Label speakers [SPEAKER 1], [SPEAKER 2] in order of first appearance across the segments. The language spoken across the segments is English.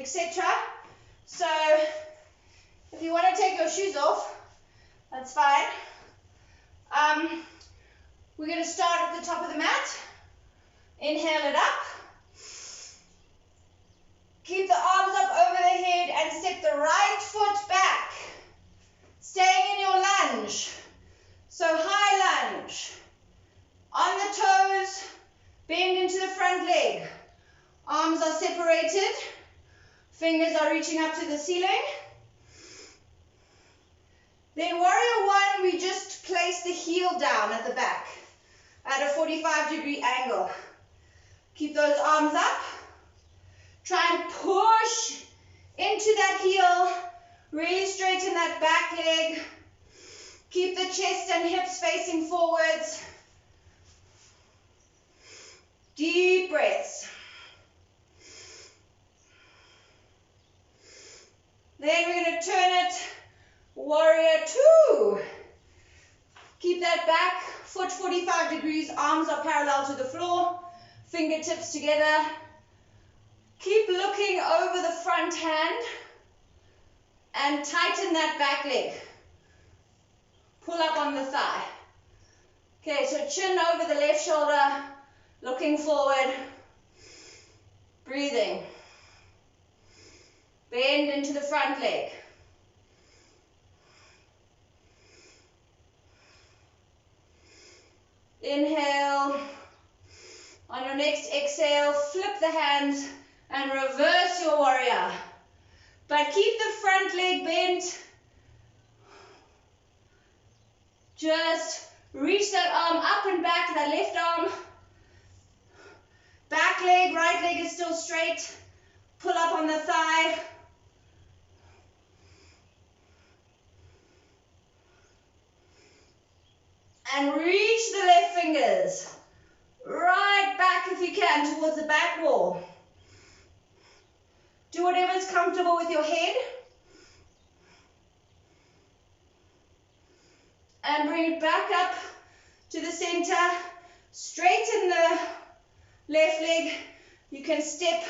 [SPEAKER 1] etc. So if you want to take your shoes off, that's fine. We're going to start at the top of the mat. Inhale it up. Keep the arms up over the head and step the right foot back. Staying in your lunge. So high lunge. On the toes, bend into the front leg. Arms are separated. Fingers are reaching up to the ceiling. Then warrior one, we just place the heel down at the back at a 45-degree angle. Keep those arms up. Try and push into that heel. Really straighten that back leg. Keep the chest and hips facing forwards. Deep breaths. Then we're going to turn it warrior two. Keep that back foot 45 degrees, arms are parallel to the floor, fingertips together. Keep looking over the front hand and tighten that back leg. Pull up on the thigh. Okay, so chin over the left shoulder, looking forward, breathing. Bend into the front leg. Inhale. On your next exhale, flip the hands and reverse your warrior. But keep the front leg bent. Just reach that arm up and back, that left arm. Back leg, right leg is still straight. Pull up on the thigh. And reach the left fingers right back if you can towards the back wall. Do whatever's comfortable with your head. And bring it back up to the center. Straighten the left leg. You can step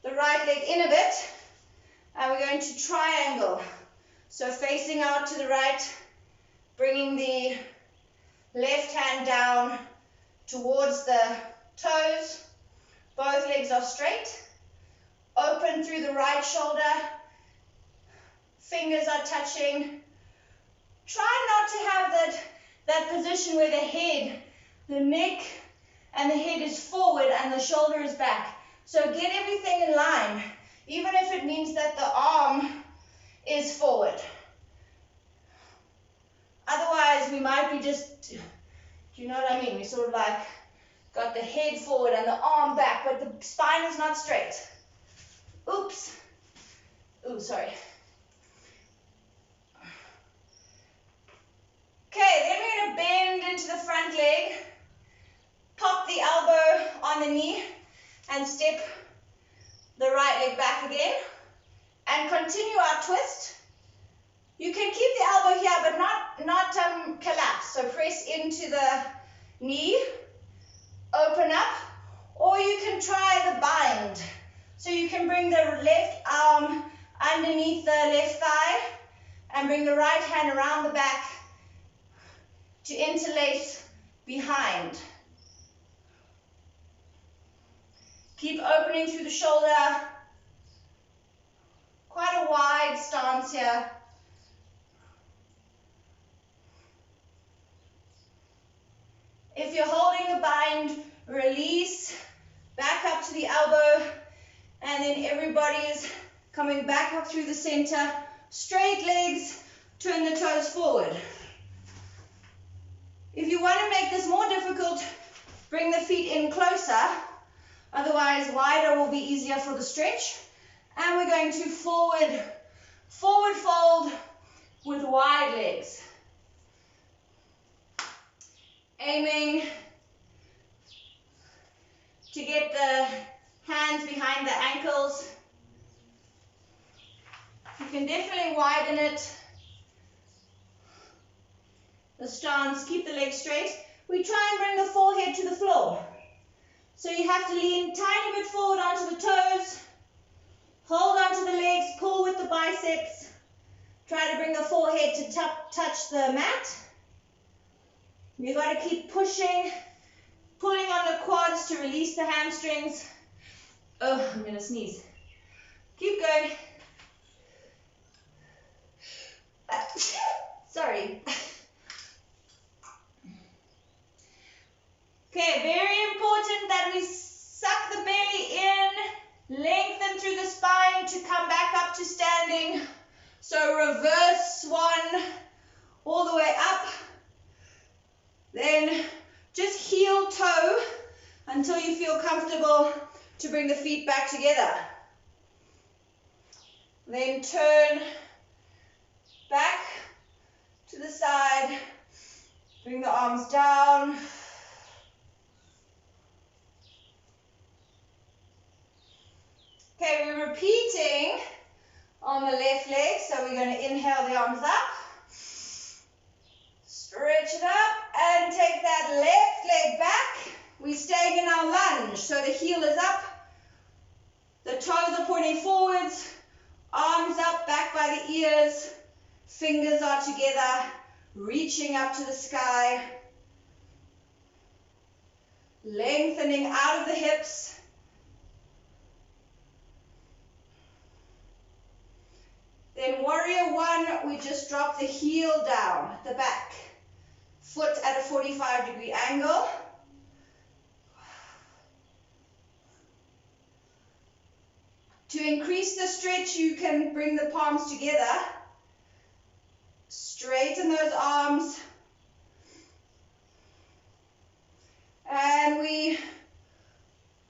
[SPEAKER 1] the right leg in a bit. And we're going to triangle. So facing out to the right, bringing the left hand down towards the toes. Both legs are straight. Open through the right shoulder. Fingers are touching. Try not to have that position where the head, the neck, and the head is forward and the shoulder is back. So get everything in line, even if it means that the arm is forward. Otherwise, we might be just, do you know what I mean? We sort of like got the head forward and the arm back, but the spine is not straight. Oops. Ooh, sorry. Okay, then we're going to bend into the front leg, pop the elbow on the knee, and step the right leg back again, and continue our twist. You can keep the elbow here, but not collapse. So press into the knee, open up, or you can try the bind. So you can bring the left arm underneath the left thigh, and bring the right hand around the back to interlace behind. Keep opening through the shoulder. Quite a wide stance here. If you're holding the bind, release, back up to the elbow, and then everybody is coming back up through the center. Straight legs, turn the toes forward. If you want to make this more difficult, bring the feet in closer. Otherwise, wider will be easier for the stretch. And we're going to forward fold with wide legs. Aiming to get the hands behind the ankles. You can definitely widen it. The stance, keep the legs straight. We try and bring the forehead to the floor. So you have to lean a tiny bit forward onto the toes. Hold onto the legs, pull with the biceps. Try to bring the forehead to touch the mat. You've got to keep pushing, pulling on the quads to release the hamstrings. Oh, I'm going to sneeze. Keep going. Sorry. Okay, very important that we suck the belly in, lengthen through the spine to come back up to standing. So reverse swan all the way up. Then just heel toe until you feel comfortable to bring the feet back together. Then turn back to the side, bring the arms down. Okay, we're repeating on the left leg, so we're going to inhale the arms up, stretch it up, and take that left leg back. We're staying in our lunge, so the heel is up, the toes are pointing forwards, arms up, back by the ears, fingers are together, reaching up to the sky, lengthening out of the hips. Then warrior one, we just drop the heel down, the back, foot at a 45-degree angle. To increase the stretch, you can bring the palms together, straighten those arms, and we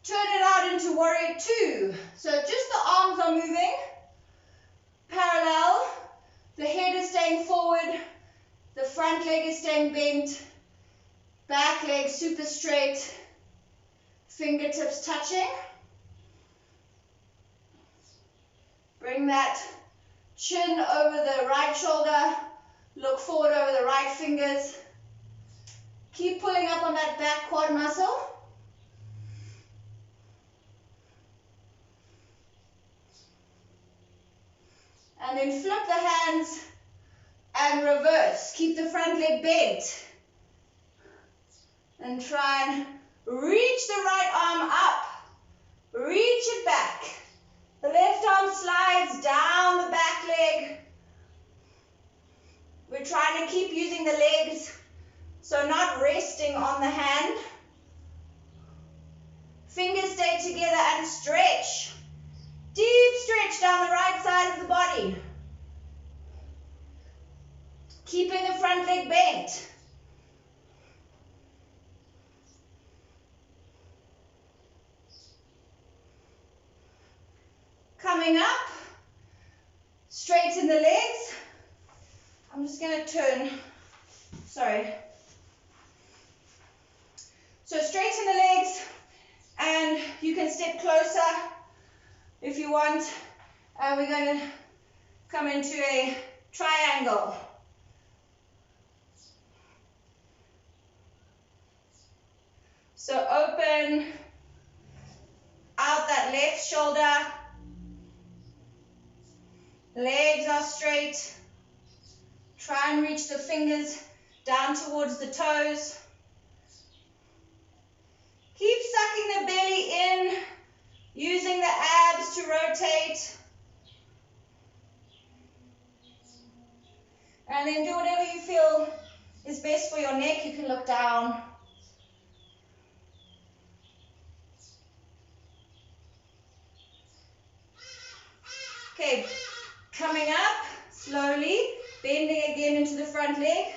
[SPEAKER 1] turn it out into warrior two. So just the arms are moving. Parallel, the head is staying forward, the front leg is staying bent, back leg super straight, fingertips touching. Bring that chin over the right shoulder, look forward over the right fingers. Keep pulling up on that back quad muscle. And then flip the hands and reverse. Keep the front leg bent. And try and reach the right arm up. Reach it back. The left arm slides down the back leg. We're trying to keep using the legs, so not resting on the hand. Fingers stay together and stretch. Deep stretch down the right side of the body. Keeping the front leg bent. Coming up, straighten the legs. I'm just going to turn, sorry. So straighten the legs, and you can step closer if you want. And we're going to come into a triangle. So open out that left shoulder. Legs are straight. Try and reach the fingers down towards the toes. Keep sucking the belly in, using the abs to rotate. And then do whatever you feel is best for your neck. You can look down. Okay, coming up slowly, bending again into the front leg,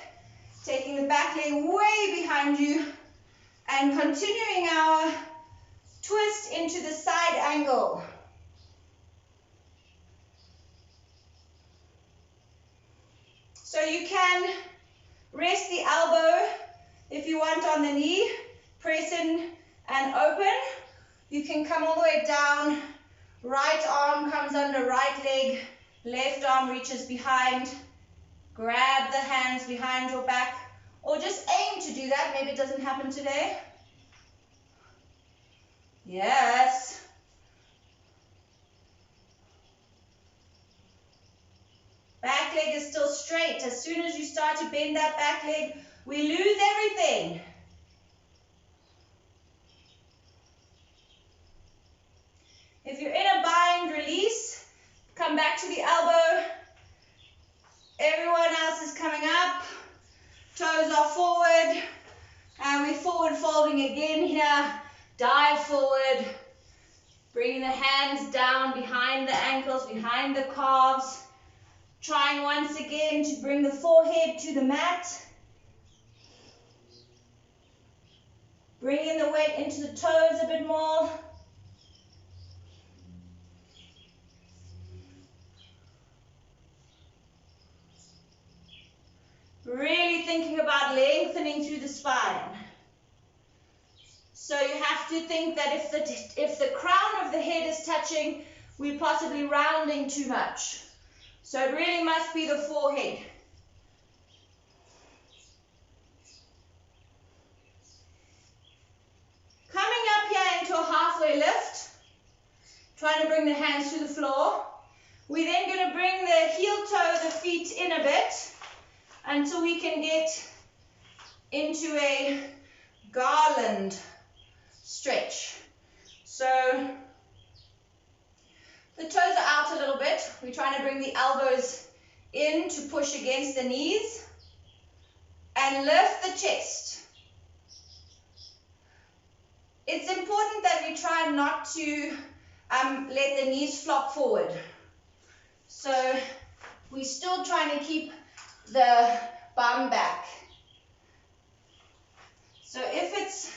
[SPEAKER 1] taking the back leg way behind you, and continuing our twist into the side angle. So you can rest the elbow if you want on the knee, press in and open. You can come all the way down, right arm comes under right leg, left arm reaches behind, grab the hands behind your back, or just aim to do that. Maybe it doesn't happen today. Yes. back leg is still straight. As soon as you start to bend that back leg, we lose everything. If you're in a bind, release. Come back to the elbow. Everyone else is coming up. Toes are forward. And we're forward folding again here. Dive forward. Bringing the hands down behind the ankles, behind the calves. Trying once again to bring the forehead to the mat. Bringing the weight into the toes a bit more. Really thinking about lengthening through the spine. So you have to think that if the crown of the head is touching, we're possibly rounding too much. So it really must be the forehead. Coming up here into a halfway lift, trying to bring the hands to the floor. We're then going to bring the heel toe, the feet in a bit until we can get into a garland stretch. So the toes are out a little bit. We're trying to bring the elbows in to push against the knees and lift the chest. It's important that we try not to let the knees flop forward. So we're still trying to keep the bum back. So if it's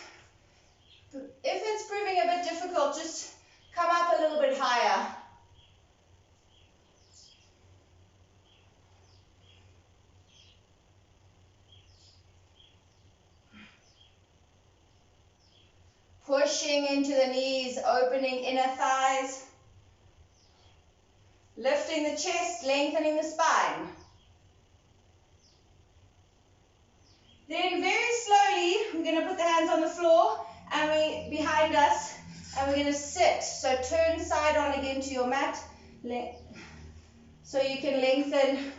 [SPEAKER 1] proving a bit difficult, just come up a little bit higher. Pushing into the knees, opening inner thighs. Lifting the chest, lengthening the spine. Then very slowly, we're going to put the hands on the floor and behind us, and we're going to sit. So turn side on again to your mat, so you can lengthen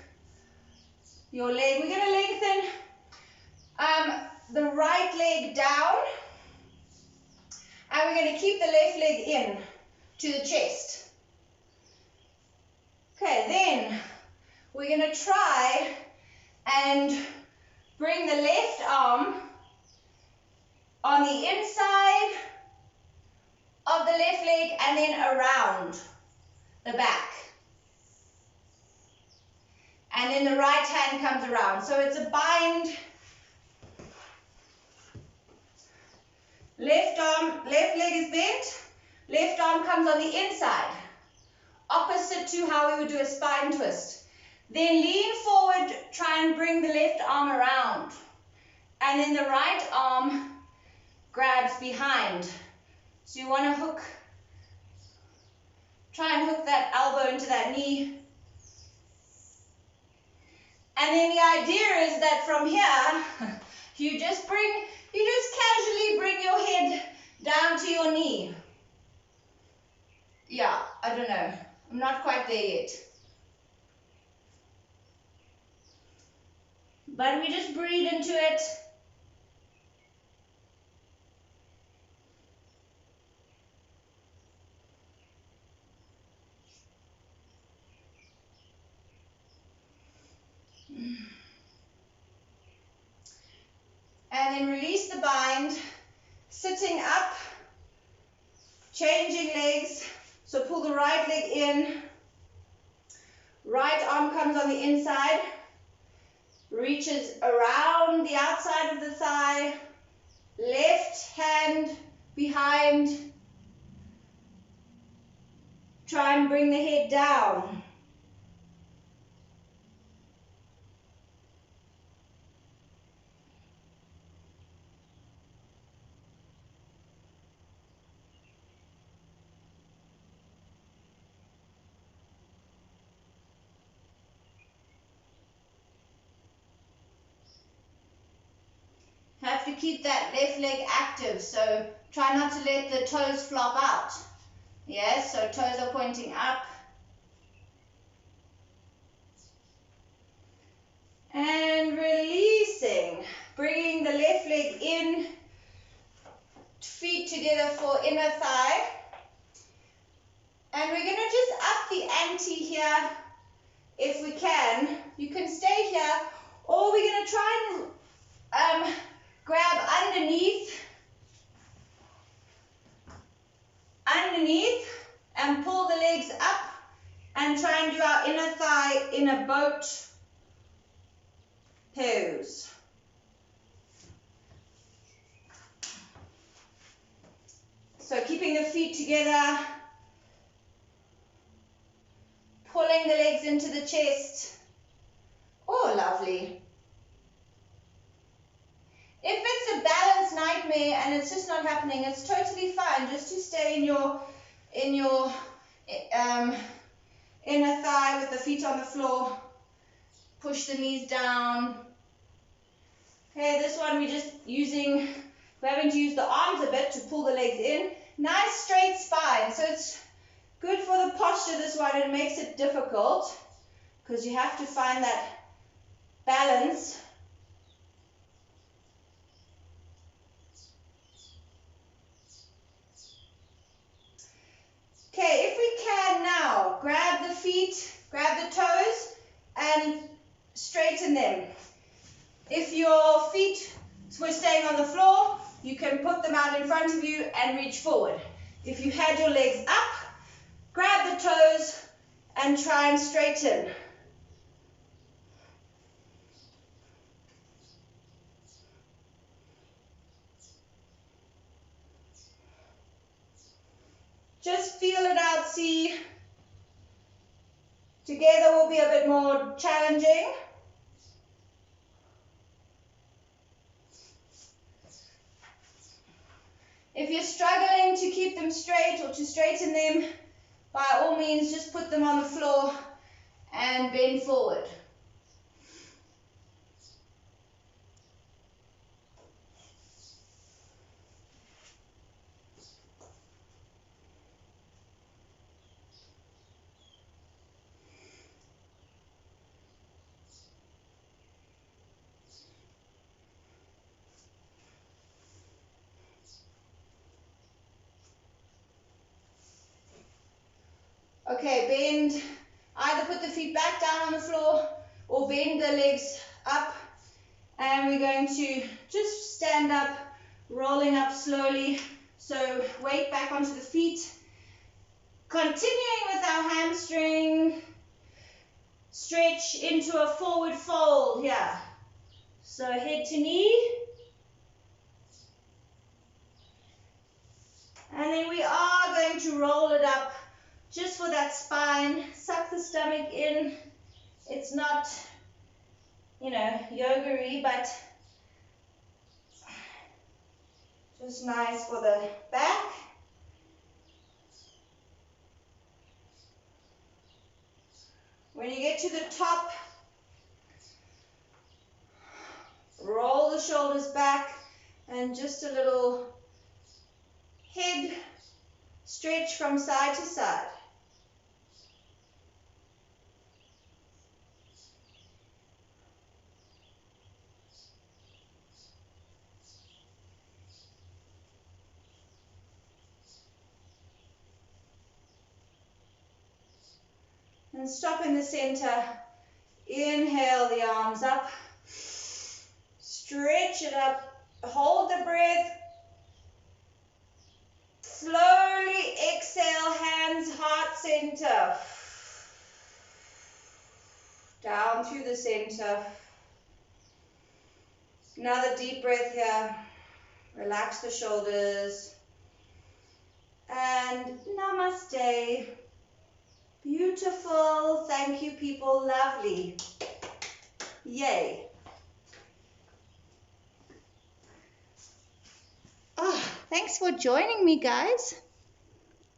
[SPEAKER 1] your leg. We're going to lengthen the right leg down, and we're going to keep the left leg in to the chest. Okay, then we're going to try and bring the left arm on the inside of the left leg and then around the back. And then the right hand comes around. So it's a bind. Left leg is bent. Left arm comes on the inside. Opposite to how we would do a spine twist. Then lean forward, try and bring the left arm around. And then the right arm grabs behind. So you want to try and hook that elbow into that knee. And then the idea is that from here, you just casually bring your head down to your knee. Yeah, I don't know. I'm not quite there yet. But we just breathe into it. And then release the bind, sitting up, changing legs. So pull the right leg in, right arm comes on the inside, reaches around the outside of the thigh, left hand behind, try and bring the head down. Have to keep that left leg active, so try not to let the toes flop out. Yes, so toes are pointing up. for inner thigh. And we're going to just up the ante here if we can. You can stay here, or we're going to try and grab underneath and pull the legs up and try and do our inner thigh in a boat pose. So keeping the feet together, pulling the legs into the chest. Oh, lovely. If it's a balance nightmare and it's just not happening, it's totally fine just to stay in your inner thigh with the feet on the floor. Push the knees down. Okay, this one we're having to use the arms a bit to pull the legs in. Nice straight spine. So it's good for the posture, this one. It makes it difficult because you have to find that balance. Okay, if we can now, grab the feet, grab the toes, and straighten them. If your feet were staying on the floor, you can put them out in front of you and reach forward. If you had your legs up, grab the toes and try and straighten. Just feel it out, see. Together will be a bit more challenging. If you're struggling to keep them straight or to straighten them, by all means just put them on the floor and bend forward. Okay, bend, either put the feet back down on the floor or bend the legs up, and we're going to just stand up, rolling up slowly, so weight back onto the feet, continuing with our hamstring stretch into a forward fold here, so head to knee, and then we are going to roll it up just for that spine. Suck the stomach in. It's not, yoga-y, but just nice for the back. When you get to the top, roll the shoulders back and just a little head stretch from side to side. And stop in the center. Inhale the arms up. Stretch it up. Hold the breath. Slowly exhale, hands heart center. Down through the center. Another deep breath here. Relax the shoulders. And namaste. Beautiful. Thank you, people. Lovely. Yay. Thanks for joining me, guys.